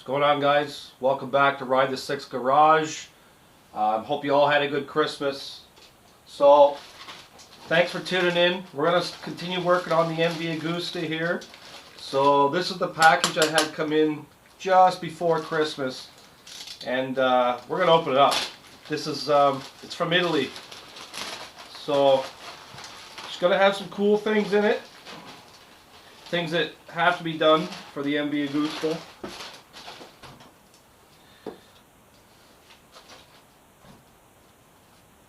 Going on, guys? Welcome back to Ride the Six Garage. Hope you all had a good Christmas. So, thanks for tuning in. We're going to continue working on the MV Agusta here. So, this is the package I had come in just before Christmas. And we're going to open it up. This is, it's from Italy. So, it's going to have some cool things in it. Things that have to be done for the MV Agusta.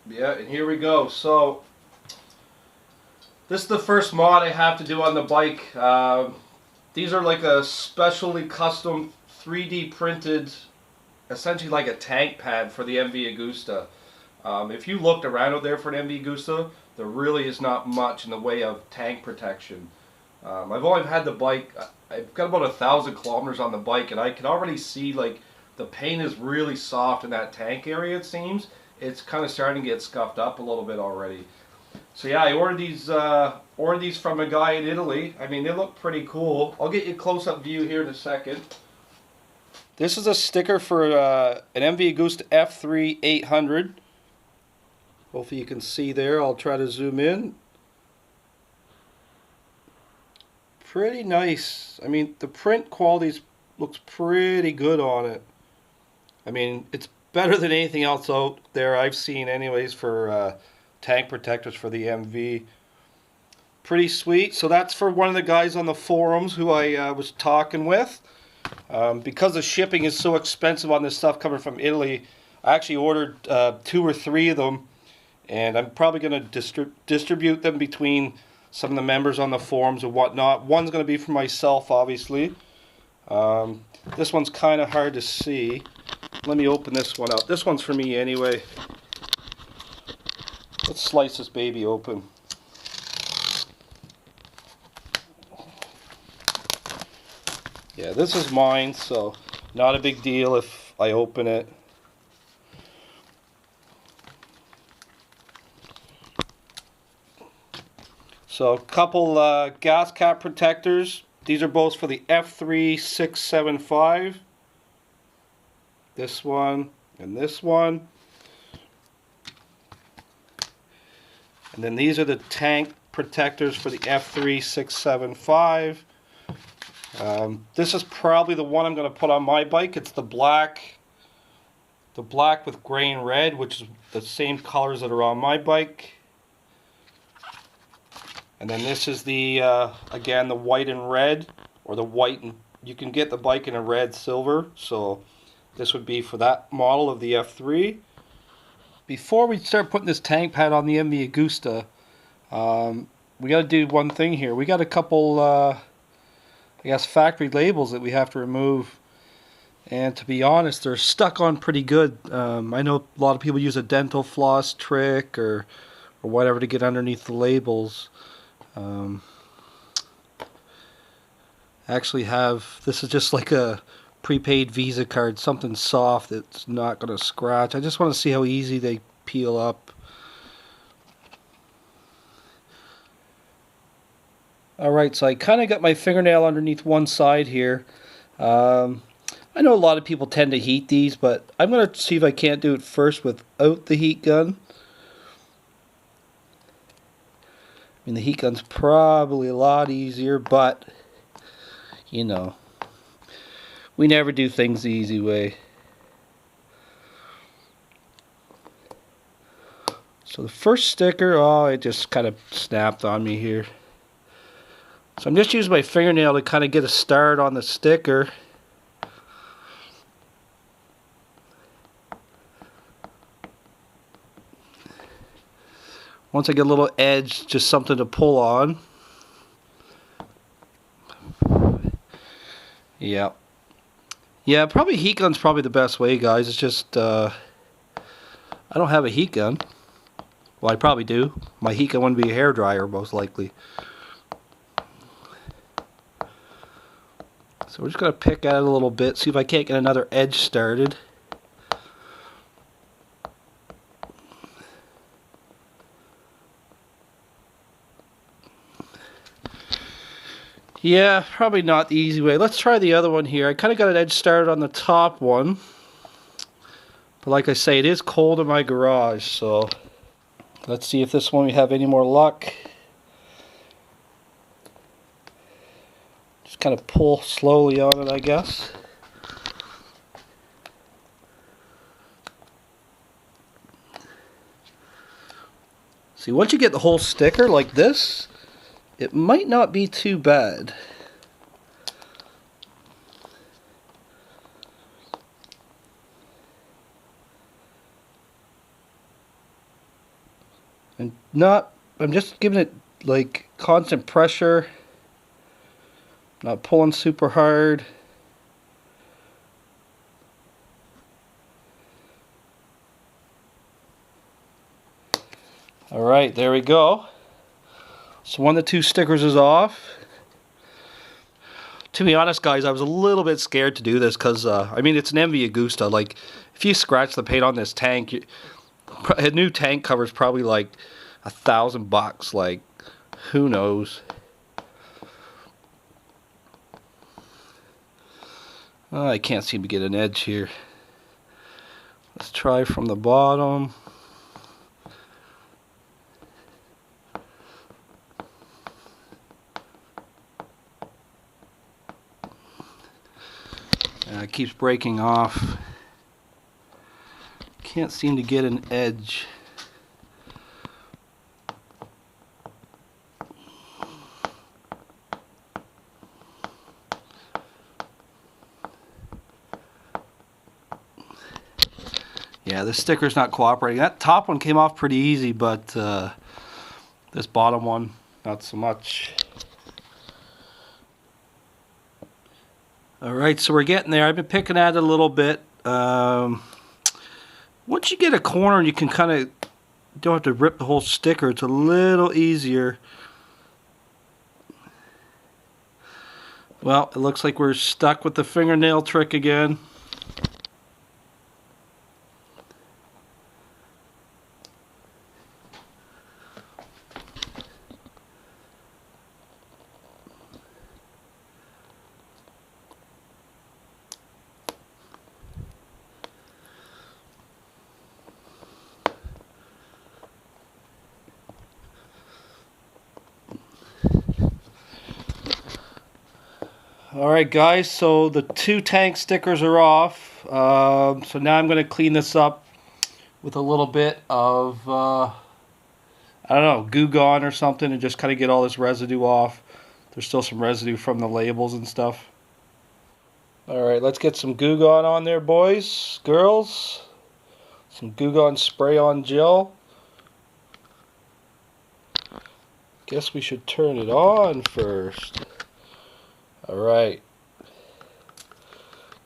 Yeah, and here we go. So, this is the first mod I have to do on the bike. These are like a specially custom 3D printed, essentially like a tank pad for the MV Agusta. If you looked around out there for an MV Agusta, there really is not much in the way of tank protection. I've only had the bike, I've got about 1,000 kilometers on the bike, and I can already see like the paint is really soft in that tank area, it seems. It's kind of starting to get scuffed up a little bit already. So yeah, I ordered these from a guy in Italy. I mean, they look pretty cool. I'll get you a close-up view here in a second. This is a sticker for an MV Agusta F3 800. Hopefully you can see there. I'll try to zoom in. Pretty nice. I mean, the print quality looks pretty good on it. I mean, it's better than anything else out there I've seen anyways for tank protectors for the MV. Pretty sweet. So that's for one of the guys on the forums who I was talking with. Because the shipping is so expensive on this stuff coming from Italy, I actually ordered 2 or 3 of them, and I'm probably going to distribute them between some of the members on the forums and whatnot. One's going to be for myself, obviously. This one's kind of hard to see. Let me open this one up. This one's for me anyway. Let's slice this baby open. Yeah, this is mine, so not a big deal if I open it. So a couple gas cap protectors. These are both for the F3 675. This one and this one. And then these are the tank protectors for the F3 675. This is probably the one I'm going to put on my bike. It's the black with gray and red, which is the same colors that are on my bike. And then this is the again, the white and red, or the white, and you can get the bike in a red silver, so this would be for that model of the F3. Before we start putting this tank pad on the MV Agusta, we got to do one thing here. We got a couple, I guess, factory labels that we have to remove. And to be honest, they're stuck on pretty good. I know a lot of people use a dental floss trick or whatever to get underneath the labels. Actually this is just like a prepaid Visa card, something soft that's not going to scratch. I just want to see how easy they peel up. Alright, so I kind of got my fingernail underneath one side here. I know a lot of people tend to heat these, but I'm going to see if I can't do it first without the heat gun. I mean, the heat gun's probably a lot easier, but, you know, we never do things the easy way. So the first sticker, oh, it just kind of snapped on me here. So I'm just using my fingernail to kind of get a start on the sticker. Once I get a little edge, just something to pull on. Yeah. Yeah, probably heat gun's probably the best way, guys. It's just, I don't have a heat gun. Well, I probably do. My heat gun wouldn't be a hairdryer, most likely. So we're just going to pick at it a little bit, see if I can't get another edge started. Yeah, probably not the easy way. Let's try the other one here. I kind of got an edge started on the top one. But like I say, it is cold in my garage, so let's see if this one we have any more luck. Just kind of pull slowly on it, I guess. See, once you get the whole sticker like this, it might not be too bad. I'm just giving it like constant pressure, not pulling super hard. Alright, there we go. So one of the two stickers is off. To be honest, guys, I was a little bit scared to do this because, I mean, it's an MV Agusta. Like, if you scratch the paint on this tank, a new tank cover is probably like $1,000. Like, who knows? Oh, I can't seem to get an edge here. Let's try from the bottom. It keeps breaking off. Can't seem to get an edge. Yeah, this sticker's not cooperating. That top one came off pretty easy, but this bottom one, not so much. Alright, so we're getting there. I've been picking at it a little bit. Once you get a corner, you can kind of, don't have to rip the whole sticker. It's a little easier. Well, it looks like we're stuck with the fingernail trick again. Alright guys, so the two tank stickers are off. So now I'm going to clean this up with a little bit of, I don't know, Goo Gone or something, and just kind of get all this residue off. There's still some residue from the labels and stuff. Alright, let's get some Goo Gone on there, boys, girls. Some Goo Gone spray on gel. Guess we should turn it on first. Alright.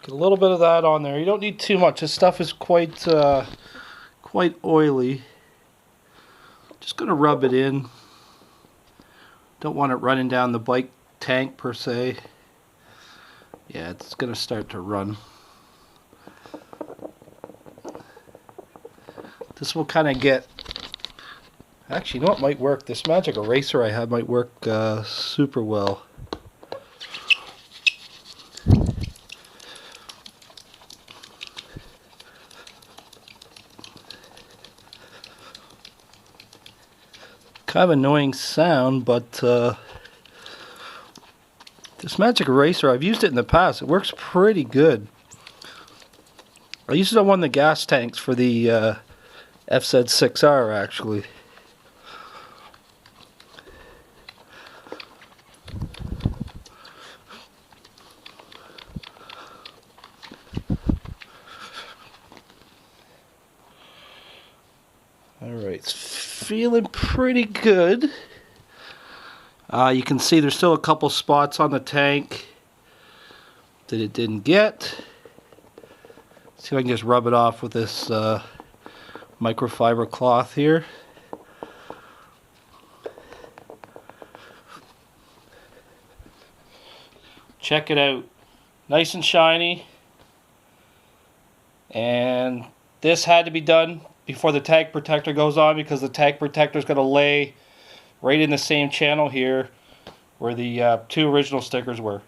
Get a little bit of that on there. You don't need too much. This stuff is quite oily. Just going to rub it in. Don't want it running down the bike tank per se. Yeah, it's going to start to run. This will kind of get... Actually, you know what might work? This magic eraser I have might work super well. Kind of annoying sound, but this magic eraser, I've used it in the past. It works pretty good. I used it on one of the gas tanks for the FZ6R actually. Alright, it's feeling pretty good. You can see there's still a couple spots on the tank that it didn't get. See if I can just rub it off with this microfiber cloth here. Check it out. Nice and shiny. And this had to be done before the tag protector goes on, because the tag protector is going to lay right in the same channel here where the two original stickers were.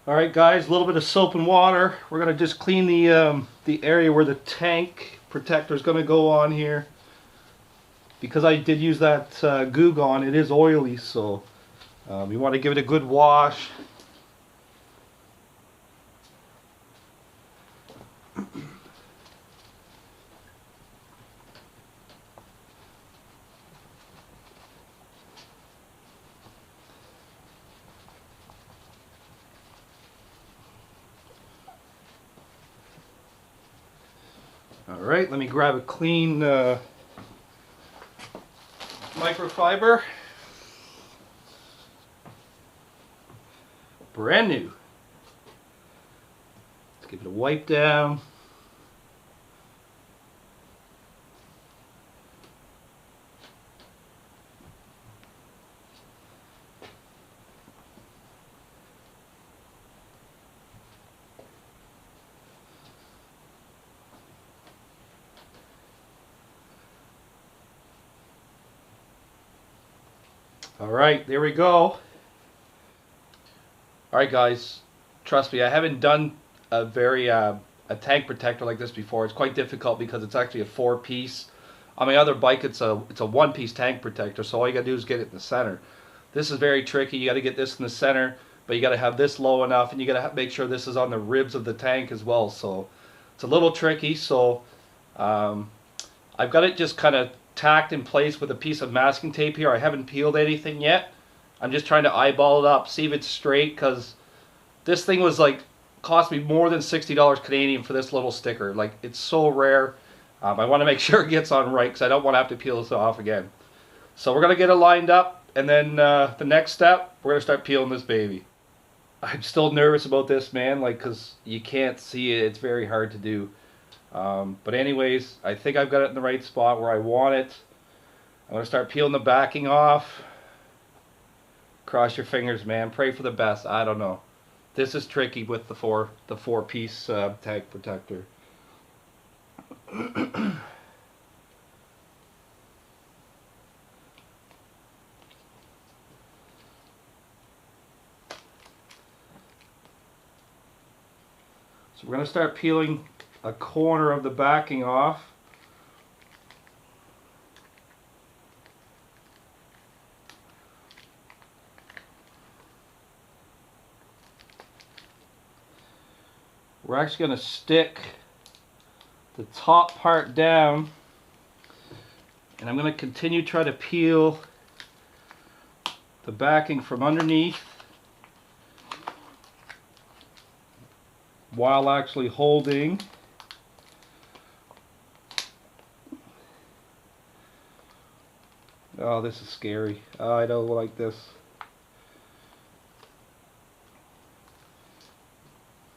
Alright guys, a little bit of soap and water. We're going to just clean the area where the tank protector is going to go on here. Because I did use that Goo Gone, it is oily, so you want to give it a good wash. Alright, let me grab a clean microfiber. Brand new. Let's give it a wipe down. Alright, there we go. Alright guys, trust me, I haven't done a tank protector like this before. It's quite difficult because it's actually a 4-piece. On my other bike it's a 1-piece tank protector, so all you gotta do is get it in the center. This is very tricky. You gotta get this in the center, but you gotta have this low enough, and you gotta make sure this is on the ribs of the tank as well. So it's a little tricky. So I've got it just kind of tacked in place with a piece of masking tape here. I haven't peeled anything yet. I'm just trying to eyeball it up, see if it's straight, because this thing was like, cost me more than $60 Canadian for this little sticker. Like, it's so rare. I want to make sure it gets on right, because I don't want to have to peel this off again. So we're going to get it lined up, and then the next step, we're going to start peeling this baby. I'm still nervous about this, man, like, because you can't see it. It's very hard to do. But anyways, I think I've got it in the right spot where I want it. I'm going to start peeling the backing off. Cross your fingers, man. Pray for the best. I don't know. This is tricky with the four-piece tank protector. So we're going to start peeling a corner of the backing off. We're actually going to stick the top part down, and I'm going to continue to try to peel the backing from underneath while actually holding Oh, this is scary. I don't like this.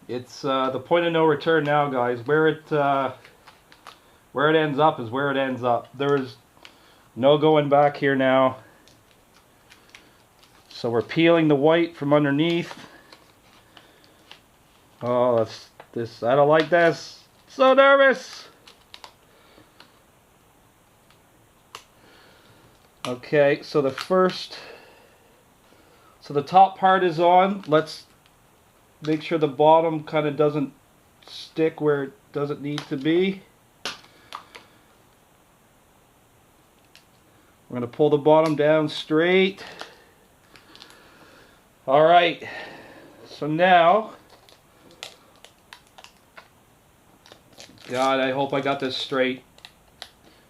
It's the point of no return now, guys. Where it ends up is where it ends up. There is no going back here now. So we're peeling the white from underneath. Oh, that's this. I don't like this. So nervous. Okay, so the top part is on. Let's make sure the bottom kind of doesn't stick where it doesn't need to be. We're going to pull the bottom down straight. Alright, so now, God, I hope I got this straight.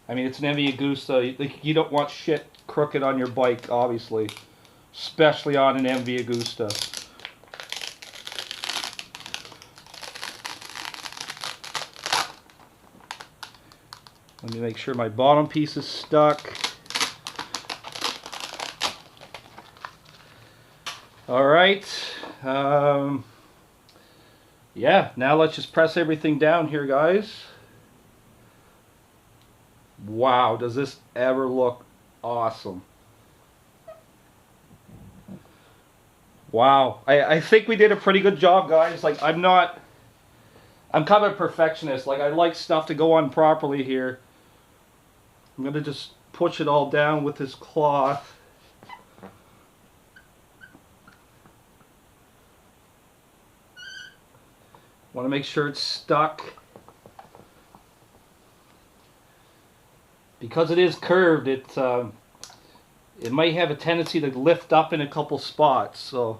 I mean, it's an Agusta. You don't want shit crooked on your bike, obviously. Especially on an Agusta. Let me make sure my bottom piece is stuck. Alright. Yeah, now let's just press everything down here, guys. Wow, does this ever look awesome. Wow, I think we did a pretty good job, guys. Like, I'm kind of a perfectionist. Like, I like stuff to go on properly here. I'm going to just push it all down with this cloth. Want to make sure it's stuck. Because it is curved, it might have a tendency to lift up in a couple spots. So,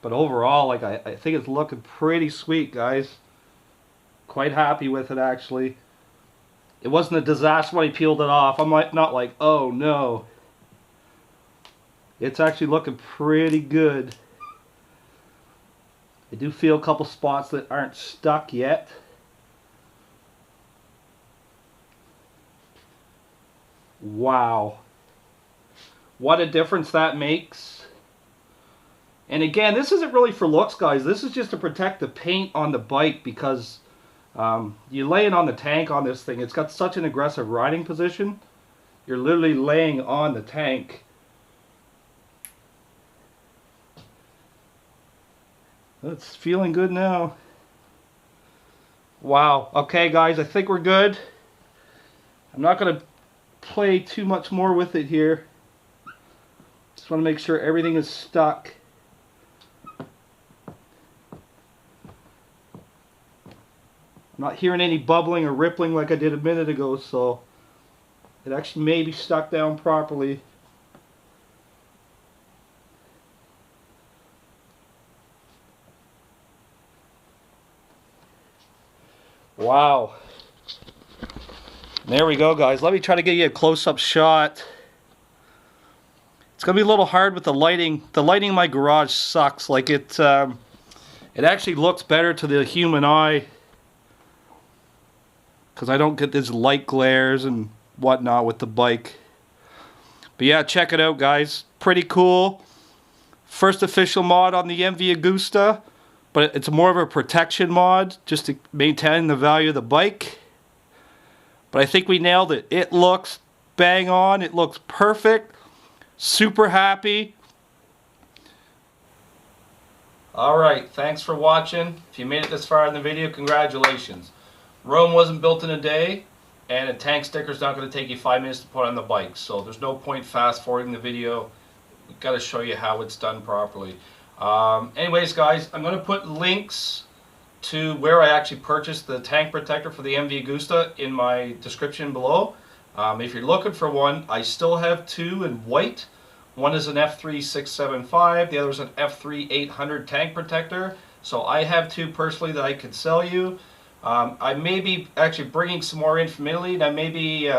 but overall, like I think it's looking pretty sweet, guys. Quite happy with it, actually. It wasn't a disaster when I peeled it off. I'm not like, oh no. It's actually looking pretty good. I do feel a couple spots that aren't stuck yet. Wow. What a difference that makes. And again, this isn't really for looks, guys. This is just to protect the paint on the bike, because you lay it on the tank on this thing. It's got such an aggressive riding position. You're literally laying on the tank. It's feeling good now. Wow. Okay, guys, I think we're good. I'm not going to play too much more with it here. Just want to make sure everything is stuck. I'm not hearing any bubbling or rippling like I did a minute ago, so it actually may be stuck down properly. Wow. There we go, guys. Let me try to get you a close-up shot. It's going to be a little hard with the lighting. The lighting in my garage sucks. Like it actually looks better to the human eye, because I don't get these light glares and whatnot with the bike. But yeah, check it out, guys. Pretty cool. First official mod on the MV Agusta, but it's more of a protection mod just to maintain the value of the bike. But I think we nailed it. It looks bang on. It looks perfect. Super happy. Alright, thanks for watching. If you made it this far in the video, congratulations. Rome wasn't built in a day, and a tank sticker is not going to take you 5 minutes to put on the bike. So there's no point fast forwarding the video. We've got to show you how it's done properly. Anyways, guys, I'm going to put links to where I actually purchased the tank protector for the MV Agusta in my description below. If you're looking for one, I still have two in white. One is an F3675, the other is an F3800 tank protector. So I have two personally that I could sell you. I may be actually bringing some more in from Italy, and I may be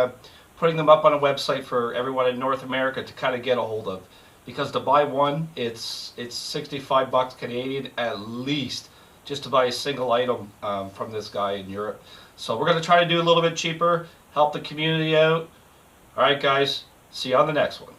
putting them up on a website for everyone in North America to kind of get a hold of. Because to buy one, it's 65 bucks Canadian at least, just to buy a single item from this guy in Europe. So we're going to try to do a little bit cheaper, help the community out. Alright guys, see you on the next one.